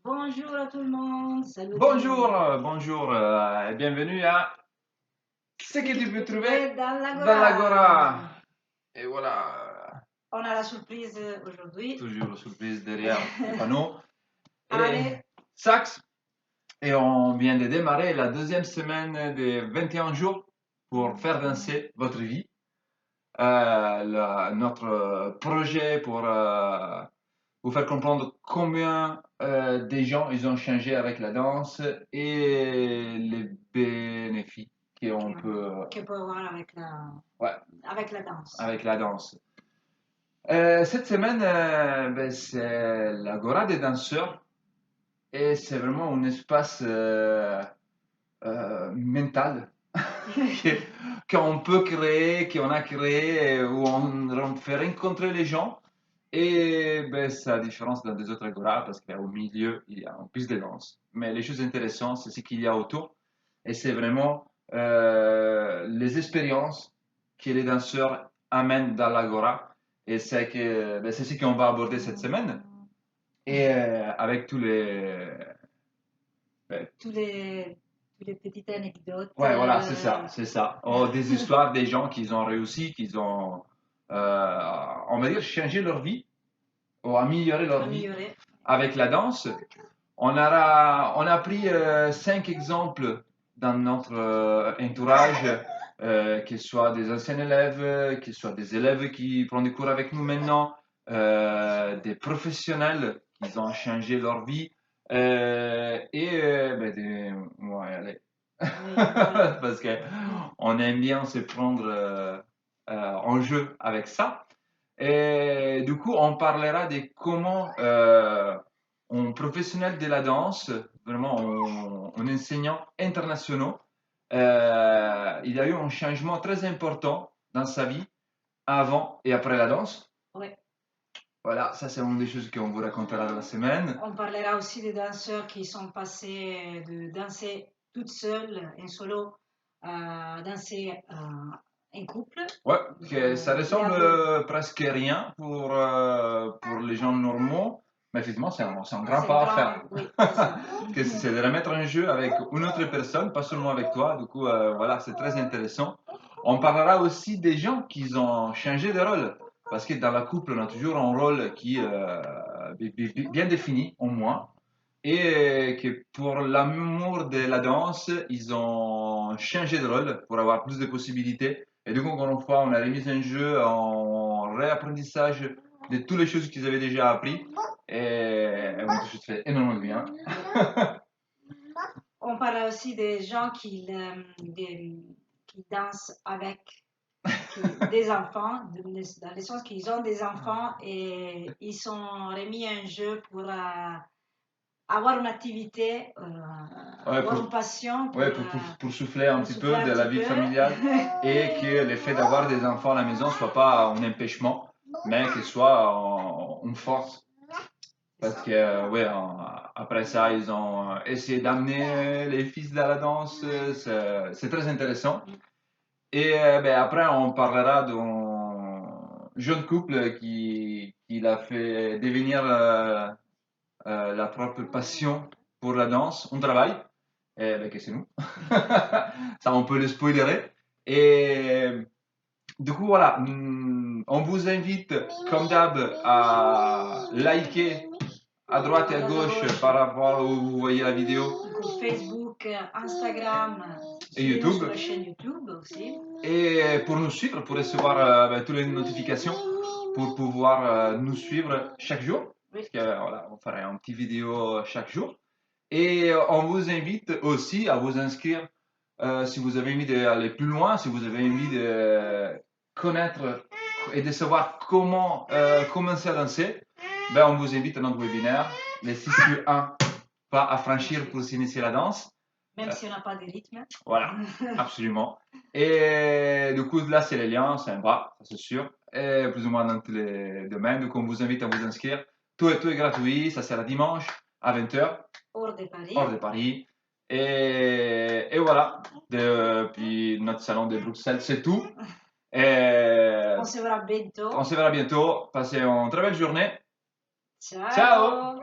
Bonjour à tout le monde, salut tout le Bonjour, monde. bonjour et bienvenue à ce Ce que que tu tu peux peux trouver trouver dans dans l'Agora. l'Agora. Et voilà, On a la surprise aujourd'hui. toujours surprise derrière les panneaux. Et Allez, Sax, et on vient de démarrer la deuxième semaine de 21 jours pour faire danser votre vie. Notre projet pour vous faire comprendre combien des gens ils ont changé avec la danse et les bénéfices qu'on peut que peut avoir ouais, avec la danse. avec la danse. Cette semaine, ben, c'est l'Agora des danseurs et c'est vraiment un espace mental que- qu'on peut créer, qu'on a créé, où on fait rencontrer les gens. Et ben, c'est la différence dans des autres agoras parce qu'au milieu, il y a un plus de danse. Mais les choses intéressantes, c'est ce qu'il y a autour. Et c'est vraiment les expériences que les danseurs amènent dans l'agora. Et ben, c'est ce qu'on va aborder cette semaine. Et avec tous les... ben, Tous les, toutes les petites anecdotes. ouais, voilà, c'est ça, c'est ça. Oh, des histoires des gens qui ont réussi, qui ont, on va dire, changé leur vie ou amélioré leur vie Améliorer. avec la danse. On a pris 5 exemples dans notre entourage, que ce soit des anciens élèves, que ce soit des élèves qui prennent des cours avec nous maintenant, des professionnels qui ont changé leur vie, ben, ouais, allez. Oui, voilà. Parce que on aime bien se prendre en jeu avec ça. Et du coup, on parlera de comment un professionnel de la danse, vraiment un enseignant international, il a eu un changement très important dans sa vie avant et après la danse. Ouais. Voilà, ça c'est une des choses qu'on vous racontera dans la semaine. On parlera aussi des danseurs qui sont passés de danser toute seule, en solo, à danser en couple. Ouais, que ça Il y a ressemble deux. presque rien pour les gens normaux, mais effectivement c'est un grand C'est un pas à faire. grand, oui, c'est ça. Que c'est de la mettre en jeu avec une autre personne, pas seulement avec toi. Du coup, voilà, c'est très intéressant. On parlera aussi des gens qui ont changé de rôle. Parce que dans la couple, on a toujours un rôle qui est bien défini, au moins. Et que pour l'amour de la danse, ils ont changé de rôle pour avoir plus de possibilités. Et du coup, encore une fois, on a remis en jeu en réapprentissage de toutes les choses qu'ils avaient déjà appris. Et on a fait énormément de bien. On parle aussi des gens qui dansent avec des enfants, dans le sens qu'ils ont des enfants et ils sont remis en jeu pour avoir une activité, Ouais, avoir une passion ouais, pour souffler un pour petit souffler peu un de la petit vie peu. familiale et que le fait d'avoir des enfants à la maison soit pas un empêchement, mais que soit une force. Parce que, ouais, après ça, ils ont essayé d'amener les fils à la danse. C'est très intéressant. Et ben, après, on parlera d'un jeune couple qui l'a fait devenir la propre passion pour la danse, un travail, et ben, que c'est nous. Ça, on peut le spoilerer. Et du coup, voilà, on vous invite, comme d'hab, à liker à droite À et à droite à gauche gauche, par rapport à où vous voyez la vidéo sur Facebook, Instagram, et suivez-nous YouTube. sur la chaîne YouTube aussi. Et pour nous suivre, pour recevoir ben, toutes les notifications, pour pouvoir nous suivre chaque jour. Oui. Parce que voilà, on ferait un petit vidéo chaque jour. Et on vous invite aussi à vous inscrire si vous avez envie d'aller plus loin, si vous avez envie de connaître et de savoir comment commencer à danser. Ben, on vous invite à notre webinaire, les 6 plus 1 pas à franchir pour s'initier à la danse. Même si on n'a pas de rythme. Voilà, absolument. Et du coup, là, c'est les liens, c'est un bras, ça c'est sûr. Et plus ou moins dans tous les domaines. Donc, on vous invite à vous inscrire. Tout est gratuit, ça sera dimanche à 20h, Hors de Paris. hors de Paris. Et voilà, depuis notre salon de Bruxelles, c'est tout. Et On se verra bientôt. on se verra bientôt. Passez une très belle journée. Ciao! Ciao!